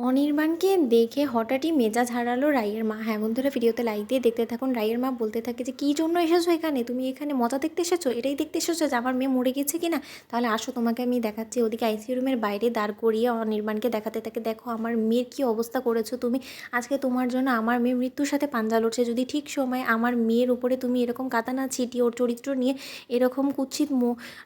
অনির্বাণকে দেখে হঠাৎই মেজাজ হারালো রাইয়ের মা। হ্যাঁ বন্ধুরা, ভিডিওতে লাইক দিয়ে দেখতে থাকুন। রাইয়ের মা বলতে থাকে যে কী জন্য এসেছো এখানে, তুমি এখানে মজা দেখতে এসেছো, এটাই দেখতে এসেছো যে আমার মেয়ে মরে গেছে কিনা, তাহলে আসো তোমাকে আমি দেখাচ্ছি। ওদিকে আইসিইউ রুমের বাইরে দাঁড় করিয়ে অনির্বাণকে দেখাতে থাকে, দেখো আমার মেয়ের কী অবস্থা করেছো তুমি। আজকে তোমার জন্য আমার মেয়ে মৃত্যুর সাথে পাঞ্জা লড়ছে, যদি ঠিক সময় আমার মেয়ের উপরে তুমি এরকম কাঁদানা ছিটিয়ে ওর চরিত্র নিয়ে এরকম কুৎসিত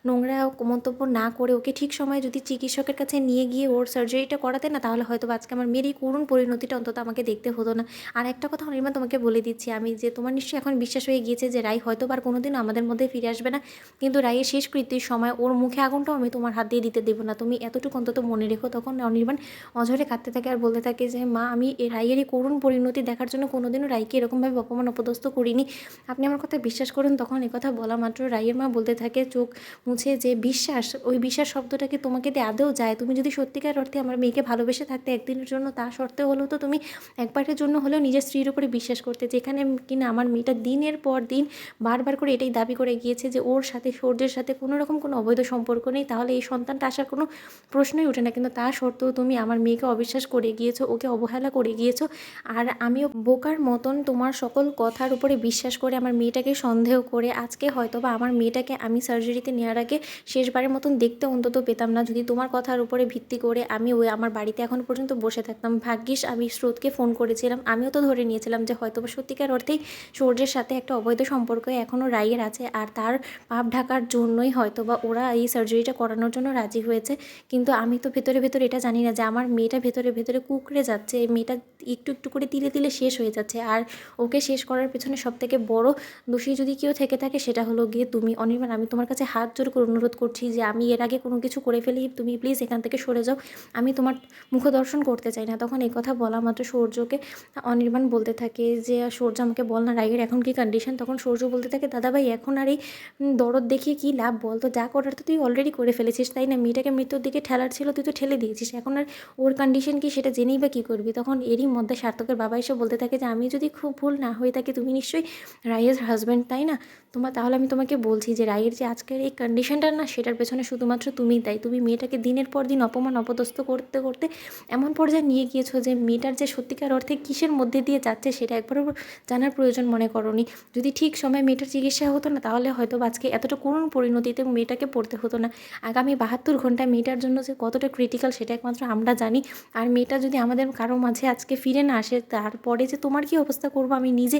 নোংরা মন্তব্য না করে ওকে ঠিক সময়ে যদি চিকিৎসকের কাছে নিয়ে গিয়ে ওর সার্জারিটা করাতে না, তাহলে হয়তো আজকে আমার মেয়ের এই করুণ পরিণতিটা অন্তত আমাকে দেখতে হতো না। আর একটা কথা অনির্বাণ তোমাকে বলে দিচ্ছি আমি, যে তোমার নিশ্চয়ই এখন বিশ্বাস হয়ে গিয়েছে যে রাই হয়তো আর কোনোদিন আমাদের মধ্যে ফিরে আসবে না, কিন্তু রাইয়ের শেষকৃত্যের সময় ওর মুখে আগুনটাও আমি তোমার হাত দিয়ে দিতে দেবো না, তুমি এতটুকু অন্তত মনে রেখো। তখন অনির্বাণ অঝরে কাঁদতে থাকে আর বলতে থাকে যে মা, আমি রাইয়ের এই করুণ পরিণতি দেখার জন্য কোনোদিনও রাইকে এরকমভাবে অপমান অপদস্থ করিনি, আপনি আমার কথা বিশ্বাস করুন। তখন কথা বলা মাত্র রাইয়ের মা বলতে থাকে চোখ মুছে যে বিশ্বাস, ওই বিশ্বাস শব্দটাকে তোমাকে দিয়ে আদৌ যায়? তুমি যদি সত্যিকার অর্থে আমার মেয়েকে ভালোবেসে থাকতে একদিনের জন্য, তা সত্ত্বেও হলেও তো তুমি একবারের জন্য হলেও নিজের স্ত্রীর উপরে বিশ্বাস করতে, যেখানে কিনা আমার মেয়েটা দিনের পর দিন বারবার করে এটাই দাবি করে গিয়েছে যে ওর সাথে সূর্যের সাথে কোনো রকম কোনো অবৈধ সম্পর্ক নেই, তাহলে এই সন্তানটা আসার কোনো প্রশ্নই ওঠে না। কিন্তু তা সত্ত্বেও তুমি আমার মেয়েকে অবিশ্বাস করে গিয়েছো, ওকে অবহেলা করে গিয়েছো। আর আমিও বোকার মতন তোমার সকল কথার উপরে বিশ্বাস করে আমার মেয়েটাকে সন্দেহ করে আজকে হয়তো বা আমার মেয়েটাকে আমি সার্জারিতে নেওয়ার আগে শেষবারের মতন দেখতে অন্তত পেতাম না, যদি তোমার কথার উপরে ভিত্তি করে আমি ওই আমার বাড়িতে এখন পর্যন্ত বসে থাকতাম। ভাগ্যিস আমি স্রোতকে ফোন করেছিলাম, আমিও তো ধরে নিয়েছিলাম যে হয়তো বা সত্যিকার অর্থেই সূর্যের সাথে একটা অবৈধ সম্পর্ক এখনও রাইয়ের আছে, আর তার পাপ ঢাকার জন্যই হয়তো বা ওরা এই সার্জারিটা করানোর জন্য রাজি হয়েছে। কিন্তু আমি তো ভেতরে ভেতরে এটা জানি না যে আমার মেয়েটা ভেতরে ভেতরে কুঁকড়ে যাচ্ছে, এই মেয়েটা একটু একটু করে তিলে তিলে শেষ হয়ে যাচ্ছে, আর ওকে শেষ করার পেছনে সবথেকে বড় দোষী যদি কেউ থেকে থাকে সেটা হলো গিয়ে তুমি। অনির্বাণ, আমি তোমার কাছে হাত জোর করে অনুরোধ করছি যে আমি এর আগে কোনো কিছু করে ফেলি, তুমি প্লিজ এখান থেকে সরে যাও, আমি তোমার মুখ দর্শন করতে চাই না। তখন এই কথা বলা মাত্র সূর্যকে অনির্বাণ বলতে থাকে যে সূর্য আমাকে বল না রাইয়ের এখন কি কন্ডিশন। তখন সূর্য বলতে থাকে দাদাভাই এখন আর এই দরদ দেখিয়ে কী লাভ, বল তো, যা করার তো তুই অলরেডি করে ফেলেছিস, তাই না? মেয়েটাকে মৃত্যুর দিকে ঠেলার ছিল, তুই তো ঠেলে দিয়েছিস, এখন আর ওর কন্ডিশন কি সেটা জেনেই বা কী করবি। তখন এরই মধ্যে সার্থকের বাবা এসে বলতে থাকে যে আমি যদি খুব ভুল না হয়ে থাকি তুমি নিশ্চয়ই রাইয়ের হাজব্যান্ড, তাই না? তাহলে আমি তোমাকে বলছি যে রাইয়ের যে আজকের এই কন্ডিশনটা না, সেটার পেছনে শুধুমাত্র তুমিই দায়ী। তুমি মেয়েটাকে দিনের পর দিন অপমান অপদস্থ করতে করতে এমন পর্যায়ে নিয়ে গিয়েছো যে মেয়েটার যে সত্যিকার অর্থে কিসের মধ্যে দিয়ে যাচ্ছে সেটা একবারও জানার প্রয়োজন মনে করোনি। যদি ঠিক সময় মেয়েটার চিকিৎসা হতো না, তাহলে হয়তো আজকে এতটা করুণ পরিণতিতে মেয়েটাকে পড়তে হতো না। আগামী 72 ঘন্টা মেয়েটার জন্য যে কতটা ক্রিটিক্যাল সেটা একমাত্র আমরা জানি। আর মেয়েটা যদি আমাদের কারো মাঝে আজকে ফিরে না আসে, তারপরে যে তোমার কী অবস্থা করবো আমি নিজে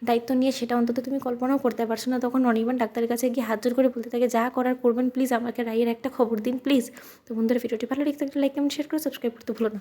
দায়িত্ব নিয়ে, সেটা অন্তত তুমি কল্পনাও করতে পারছো না। তখন অনির্বাণ ডাক্তারের কাছে গিয়ে হাত জোর করে বলতে থাকে যা করার করবেন, প্লিজ আমাকে রাইয়ের একটা খবর দিন প্লিজ। তো বন্ধুরা, ভিডিওটি ভালো লাগলে একটা লাইক কমেন্ট শেয়ার করে সাবস্ক্রাইব করতে ভুলো না।